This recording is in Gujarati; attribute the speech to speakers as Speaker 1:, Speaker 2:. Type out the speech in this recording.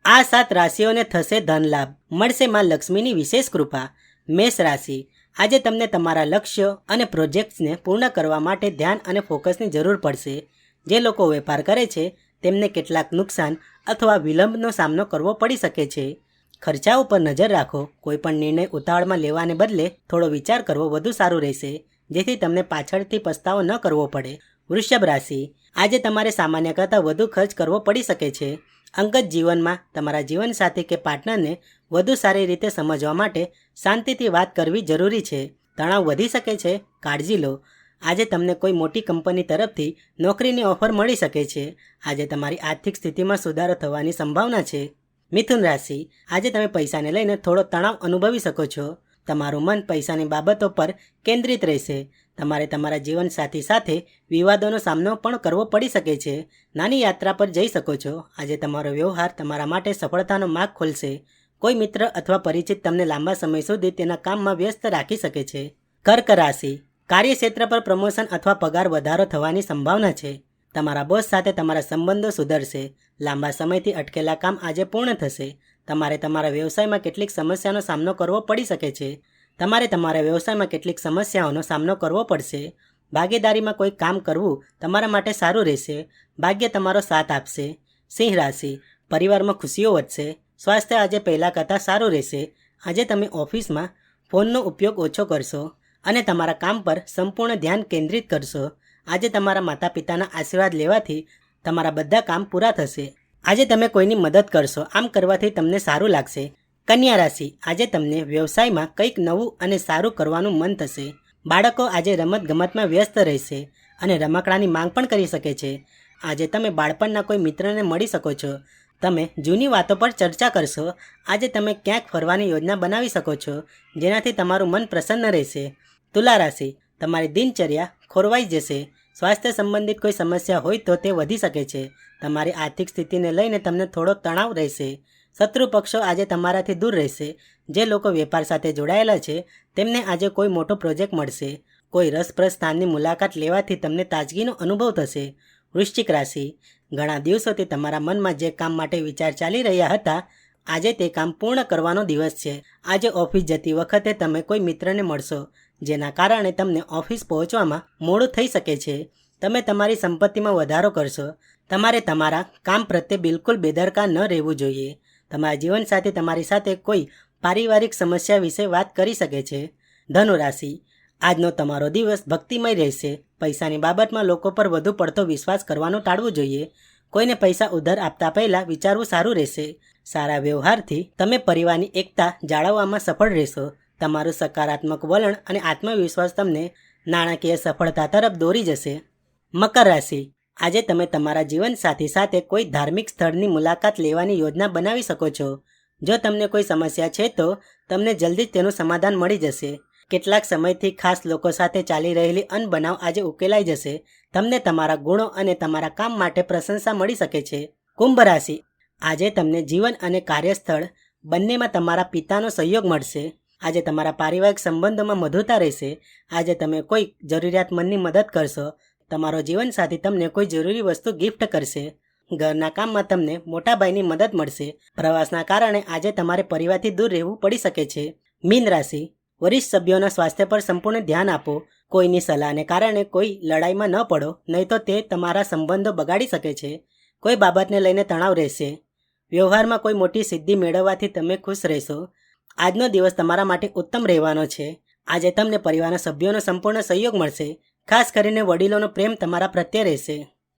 Speaker 1: આ 7 રાશિઓને થશે ધન લાભ, મળશે માં લક્ષ્મીની વિશેષ કૃપા. મેષ રાશિ, આજે તમને તમારા લક્ષ્યો અને પ્રોજેક્ટ્સને પૂર્ણ કરવા માટે ધ્યાન અને ફોકસની જરૂર પડશે. જે લોકો વેપાર કરે છે તેમને કેટલાક નુકસાન અથવા વિલંબનો સામનો કરવો પડી શકે છે. ખર્ચા ઉપર નજર રાખો. કોઈપણ નિર્ણય ઉતાવળમાં લેવાને બદલે થોડો વિચાર કરવો વધુ સારું રહેશે, જેથી તમને પાછળથી પસ્તાવો ન કરવો પડે. વૃષભ રાશિ, આજે તમારે સામાન્ય કરતાં વધુ ખર્ચ કરવો પડી શકે છે. અંગત જીવનમાં તમારા જીવનસાથી કે પાર્ટનરને વધુ સારી રીતે સમજવા માટે શાંતિથી વાત કરવી જરૂરી છે. તણાવ વધી શકે છે, કાળજી લો. આજે તમને કોઈ મોટી કંપની તરફથી નોકરીની ઓફર મળી શકે છે. આજે તમારી આર્થિક સ્થિતિમાં સુધારો થવાની સંભાવના છે. મિથુન રાશિ, આજે તમે પૈસાને લઈને થોડો તણાવ અનુભવી શકો છો. તમારું મન પૈસાની બાબતો પર કેન્દ્રિત રહેશે. તમારે તમારા જીવનસાથી સાથે વિવાદોનો સામનો પણ કરવો પડી શકે છે. નાની યાત્રા પર જઈ શકો છો. આજે તમારો વ્યવહાર તમારા માટે સફળતાનો માર્ગ ખોલશે. કોઈ મિત્ર અથવા પરિચિત તમને લાંબા સમય સુધી તેના કામમાં વ્યસ્ત રાખી શકે છે. કર્ક રાશિ, કાર્યક્ષેત્ર પર પ્રમોશન અથવા પગાર વધારો થવાની સંભાવના છે. તમારા બોસ સાથે તમારા સંબંધો સુધરશે. લાંબા સમયથી અટકેલા કામ આજે પૂર્ણ થશે. તમારે તમારા વ્યવસાયમાં કેટલીક સમસ્યાનો સામનો કરવો પડી શકે છે. ભાગીદારીમાં કોઈ કામ કરવું તમારા માટે સારું રહેશે. ભાગ્ય તમારો સાથ આપશે. સિંહ રાશિ, પરિવારમાં ખુશીઓ વધશે. સ્વાસ્થ્ય આજે પહેલાં કરતાં સારું રહેશે. આજે તમે ઓફિસમાં ફોનનો ઉપયોગ ઓછો કરશો અને તમારા કામ પર સંપૂર્ણ ધ્યાન કેન્દ્રિત કરશો. આજે તમારા માતા પિતાના આશીર્વાદ લેવાથી તમારા બધા કામ પૂરા થશે. આજે તમે કોઈની મદદ કરશો. આમ કરવાથી તમને સારું લાગશે. કન્યા રાશિ, આજે તમને વ્યવસાયમાં કંઈક નવું અને સારું કરવાનું મન થશે. બાળકો આજે રમતગમતમાં વ્યસ્ત રહેશે અને રમકડાની માંગ પણ કરી શકે છે. આજે તમે બાળપણના કોઈ મિત્રને મળી શકો છો. તમે જૂની વાતો પર ચર્ચા કરશો. આજે તમે ક્યાંક ફરવાની યોજના બનાવી શકો છો, જેનાથી તમારું મન પ્રસન્ન રહેશે. તુલા રાશિ, તમારી દિનચર્યા ખોરવાઈ જશે. સ્વાસ્થ્ય સંબંધિત કોઈ સમસ્યા હોય તો તે વધી શકે છે. તમારી આર્થિક સ્થિતિને લઈને તમને થોડો તણાવ રહેશે. શત્રુ પક્ષો આજે તમારાથી દૂર રહેશે. જે લોકો વેપાર સાથે જોડાયેલા છે તેમને આજે કોઈ મોટો પ્રોજેક્ટ મળશે. કોઈ રસપ્રદ સ્થાનની મુલાકાત લેવાથી તમને તાજગીનો અનુભવ થશે. વૃશ્ચિક રાશિ, ઘણા દિવસોથી તમારા મનમાં જે કામ માટે વિચાર ચાલી રહ્યા હતા, આજે તે કામ પૂર્ણ કરવાનો દિવસ છે. આજે ઓફિસ જતી વખતે તમે કોઈ મિત્રને મળશો, જેના કારણે તમને ઓફિસ પહોંચવામાં મોડું થઈ શકે છે. તમે તમારી સંપત્તિમાં વધારો કરશો. તમારે તમારા કામ પ્રત્યે બિલકુલ બેદરકાર ન રહેવું જોઈએ. તમારા જીવનસાથી તમારી સાથે કોઈ પારિવારિક સમસ્યા વિશે વાત કરી શકે છે. ધનુ રાશિ, આજનો તમારો દિવસ ભક્તિમય રહેશે. પૈસાની બાબતમાં લોકો પર વધુ પડતો વિશ્વાસ કરવાનું ટાળવું જોઈએ. કોઈને પૈસા ઉધાર આપતા પહેલાં વિચારવું સારું રહેશે. સારા વ્યવહારથી તમે પરિવારની એકતા જાળવવામાં સફળ રહેશો. તમારું સકારાત્મક વલણ અને આત્મવિશ્વાસ તમને નાણાકીય સફળતા તરફ દોરી જશે. મકર રાશિ, આજે તમે તમારા જીવનસાથી સાથે કોઈ ધાર્મિક સ્થળની મુલાકાત લેવાની યોજના બનાવી શકો છો. જો તમને કોઈ સમસ્યા છે તો તમને જલ્દી જ તેનું સમાધાન મળી જશે. કેટલાક સમયથી ખાસ લોકો સાથે ચાલી રહેલી અનબનાવ આજે ઉકેલાઈ જશે. તમને તમારા ગુણો અને તમારા કામ માટે પ્રશંસા મળી શકે છે. કુંભ રાશિ, આજે તમને જીવન અને કાર્યસ્થળ બંનેમાં તમારા પિતાનો સહયોગ મળશે. આજે તમારા પારિવારિક સંબંધોમાં મધુરતા રહેશે. આજે તમે કોઈ જરૂરિયાતમંદની મદદ કરશો. તમારો જીવનસાથી તમને કોઈ જરૂરી વસ્તુ ગિફ્ટ કરશે. ઘરના કામમાં તમને મોટા ભાઈની મદદ મળશે. પ્રવાસના કારણે આજે તમારે પરિવારથી દૂર રહેવું પડી શકે છે. મીન રાશિ, વરિષ્ઠ સભ્યોના સ્વાસ્થ્ય પર સંપૂર્ણ ધ્યાન આપો. કોઈની સલાહને કારણે કોઈ લડાઈમાં ન પડો, નહીં તો તે તમારા સંબંધો બગાડી શકે છે. કોઈ બાબતને લઈને તણાવ રહેશે. વ્યવહારમાં કોઈ મોટી સિદ્ધિ મેળવવાથી તમે ખુશ રહેશો. આજનો દિવસ તમારા માટે ઉત્તમ રહેવાનો છે. આજે તમને પરિવારના સભ્યોનો સંપૂર્ણ સહયોગ મળશે. ખાસ કરીને વડીલોનો પ્રેમ તમારા પ્રત્યે રહેશે.